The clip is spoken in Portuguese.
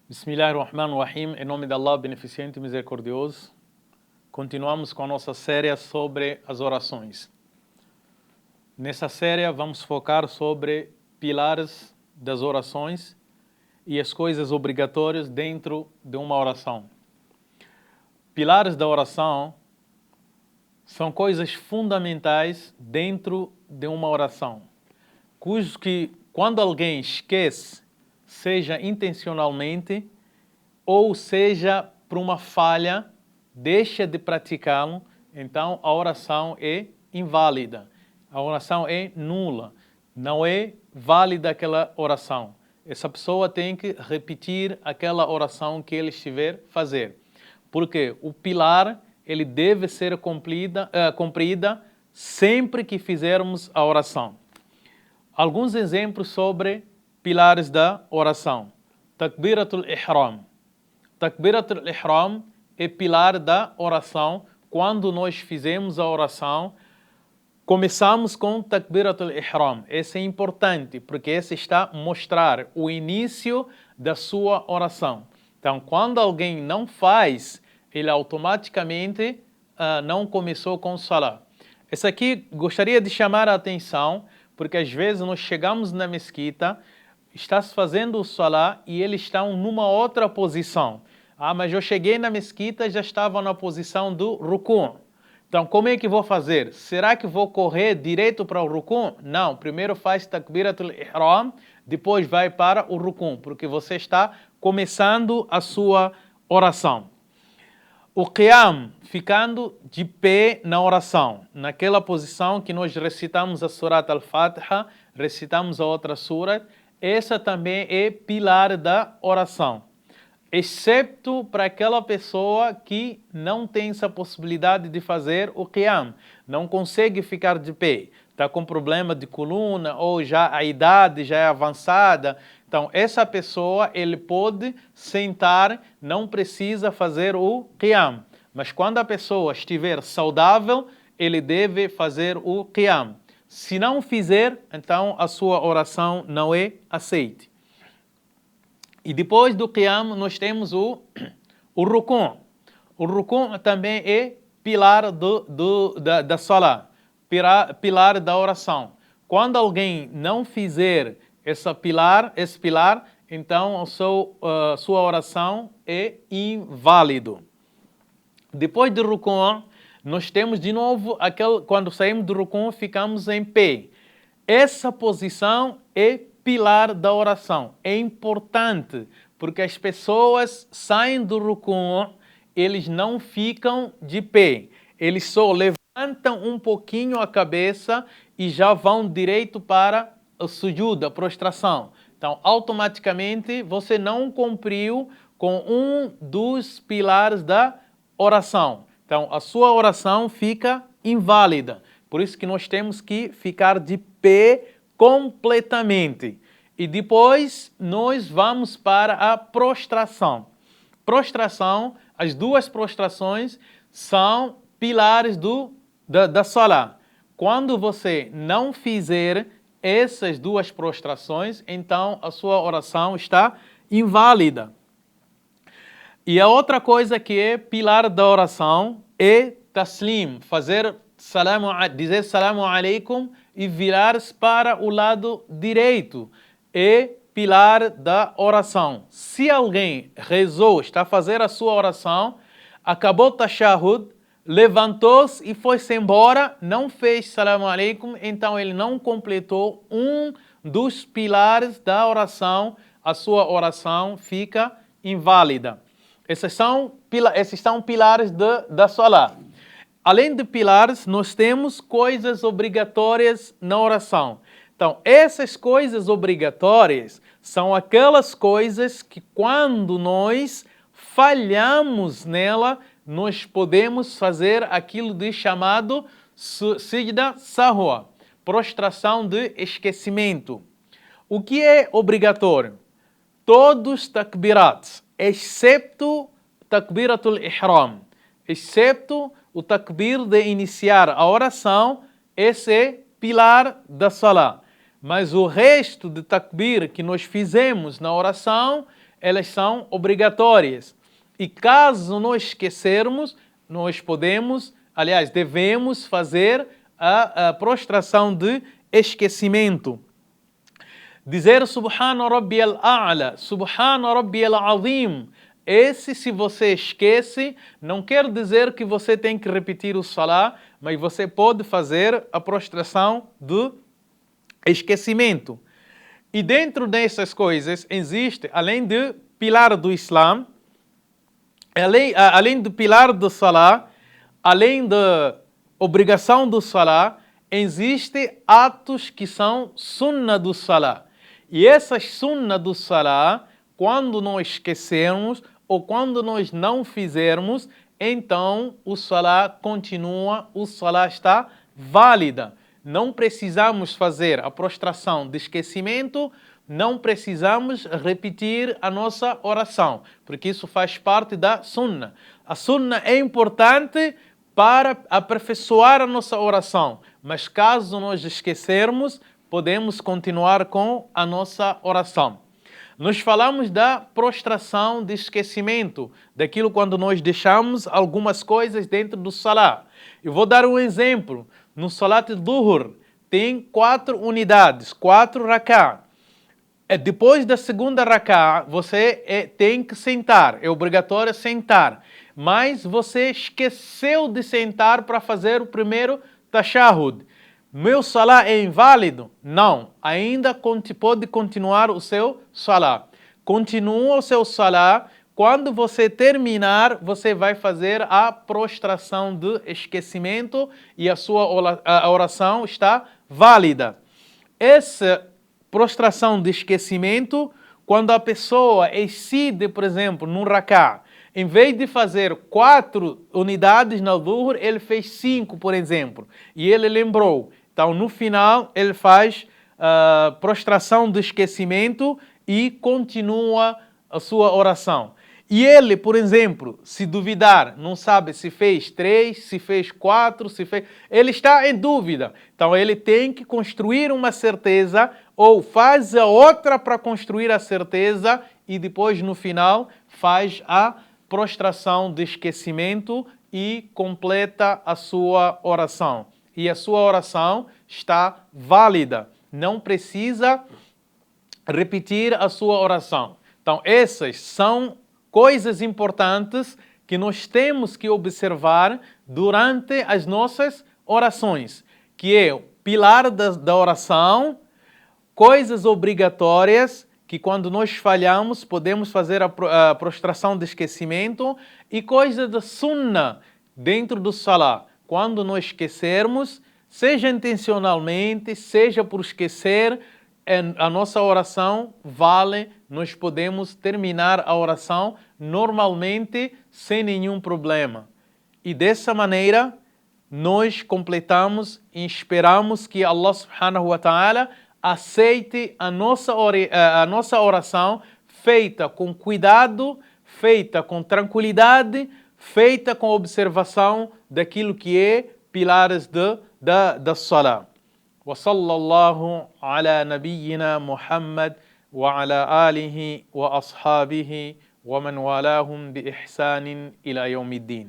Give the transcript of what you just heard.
Bismillahirrahmanirrahim, em nome de Allah, beneficente e misericordioso. Continuamos com a nossa série sobre as orações. Nessa série vamos focar sobre pilares das orações e as coisas obrigatórias dentro de uma oração. Pilares da oração são coisas fundamentais dentro de uma oração, cujos que, quando alguém esquece, seja intencionalmente ou seja por uma falha, deixa de praticá-lo, então a oração é inválida, a oração é nula, não é válida aquela oração. Essa pessoa tem que repetir aquela oração que ele estiver a fazer, porque o pilar ele deve ser cumprida sempre que fizermos a oração. Alguns exemplos sobre pilares da oração. Takbiratul Ihram. Takbiratul Ihram é pilar da oração. Quando nós fizemos a oração, começamos com Takbiratul Ihram. Esse é importante, porque esse está a mostrar o início da sua oração. Então, quando alguém não faz, ele automaticamente não começou com o Salah. Esse aqui gostaria de chamar a atenção, porque às vezes nós chegamos na mesquita, está se fazendo o Salah e eles estão numa outra posição. Mas eu cheguei na mesquita e já estava na posição do Ruku'. Então, como é que vou fazer? Será que vou correr direto para o Ruku'? Não, primeiro faz Takbiratul Ihram, depois vai para o Ruku', porque você está começando a sua oração. O Qiyam, ficando de pé na oração, naquela posição que nós recitamos a Surat Al-Fatiha, recitamos a outra Surat, essa também é pilar da oração, excepto para aquela pessoa que não tem essa possibilidade de fazer o Qiyam, não consegue ficar de pé, está com problema de coluna ou já a idade já é avançada. Então, essa pessoa, ele pode sentar, não precisa fazer o Qiyam. Mas quando a pessoa estiver saudável, ele deve fazer o Qiyam. Se não fizer, então a sua oração não é aceita. E depois do Qiyam, nós temos o Ruku'. O Ruku' também é pilar da Salah, pilar da oração. Quando alguém não fizer esse pilar, então a sua oração é inválido. Depois do Ruku', nós temos de novo quando saímos do Ruku', ficamos em pé. Essa posição é pilar da oração. É importante, porque as pessoas saem do Ruku', eles não ficam de pé. Eles só levantam um pouquinho a cabeça e já vão direito para o sujud, a prostração. Então, automaticamente, você não cumpriu com um dos pilares da oração. Então, a sua oração fica inválida. Por isso que nós temos que ficar de pé completamente. E depois, nós vamos para a prostração. Prostração, as duas prostrações são pilares da Salah. Quando você não fizer essas duas prostrações, então a sua oração está inválida. E a outra coisa que é pilar da oração é taslim, dizer salamu alaikum e virar-se para o lado direito. É pilar da oração. Se alguém rezou, está a fazer a sua oração, acabou o tashahhud, levantou-se e foi-se embora, não fez salamu alaikum, então ele não completou um dos pilares da oração, a sua oração fica inválida. Esses são pilares da Salah. Além de pilares, nós temos coisas obrigatórias na oração. Então, essas coisas obrigatórias são aquelas coisas que quando nós falhamos nela, nós podemos fazer aquilo de chamado Sijda Sahwa, prostração de esquecimento. O que é obrigatório? Todos os takbirats, excepto Takbiratul Ihram, excepto o takbir de iniciar a oração, esse é pilar da Salah. Mas o resto de takbir que nós fizemos na oração elas são obrigatórias. E caso nós esquecermos, nós devemos fazer a prostração de esquecimento. Dizer Subhana Rabbiyal A'la, Subhana Rabbiyal Azim. Esse, se você esquece, não quer dizer que você tem que repetir o Salah, mas você pode fazer a prostração do esquecimento. E dentro dessas coisas existe, além do pilar do Islã, além do pilar do Salah, além da obrigação do Salah, existem atos que são sunnah do Salah. E essas sunnah do Salah, quando nós esquecermos ou quando nós não fizermos, então o Salah continua, o Salah está válida. Não precisamos fazer a prostração de esquecimento, não precisamos repetir a nossa oração, porque isso faz parte da sunnah. A sunnah é importante para aperfeiçoar a nossa oração, mas caso nós esquecermos, podemos continuar com a nossa oração. Nós falamos da prostração de esquecimento, daquilo quando nós deixamos algumas coisas dentro do Salah. Eu vou dar um exemplo. No Salat Dhuhr tem 4 unidades, 4 rak'ah. Depois da segunda rak'ah, você tem que sentar, é obrigatório sentar. Mas você esqueceu de sentar para fazer o primeiro tashahhud. Meu salah é inválido? Não, ainda pode continuar o seu salah. Continua o seu salah. Quando você terminar, você vai fazer a prostração de esquecimento e a sua oração está válida. Essa prostração de esquecimento, quando a pessoa excede, por exemplo, no rak'ah, em vez de fazer 4 unidades na dhuhr, ele fez 5, por exemplo, e ele lembrou. Então, no final, ele faz prostração de esquecimento e continua a sua oração. E ele, por exemplo, se duvidar, não sabe se fez 3, se fez 4, ele está em dúvida. Então, ele tem que construir uma certeza ou faz a outra para construir a certeza e depois, no final, faz a prostração de esquecimento e completa a sua oração. E a sua oração está válida. Não precisa repetir a sua oração. Então, essas são coisas importantes que nós temos que observar durante as nossas orações, que é o pilar da oração, coisas obrigatórias, que quando nós falhamos podemos fazer a prostração de esquecimento, e coisas da sunnah dentro do salah. Quando nós esquecermos, seja intencionalmente, seja por esquecer, a nossa oração vale, nós podemos terminar a oração normalmente sem nenhum problema. E dessa maneira, nós completamos e esperamos que Allah subhanahu wa ta'ala aceite a nossa oração feita com cuidado, feita com tranquilidade, feita com observação daquilo que é pilares da salah. وصلى الله على نبينا محمد وعلى آله وأصحابه ومن والاهم بإحسان إلى يوم الدين.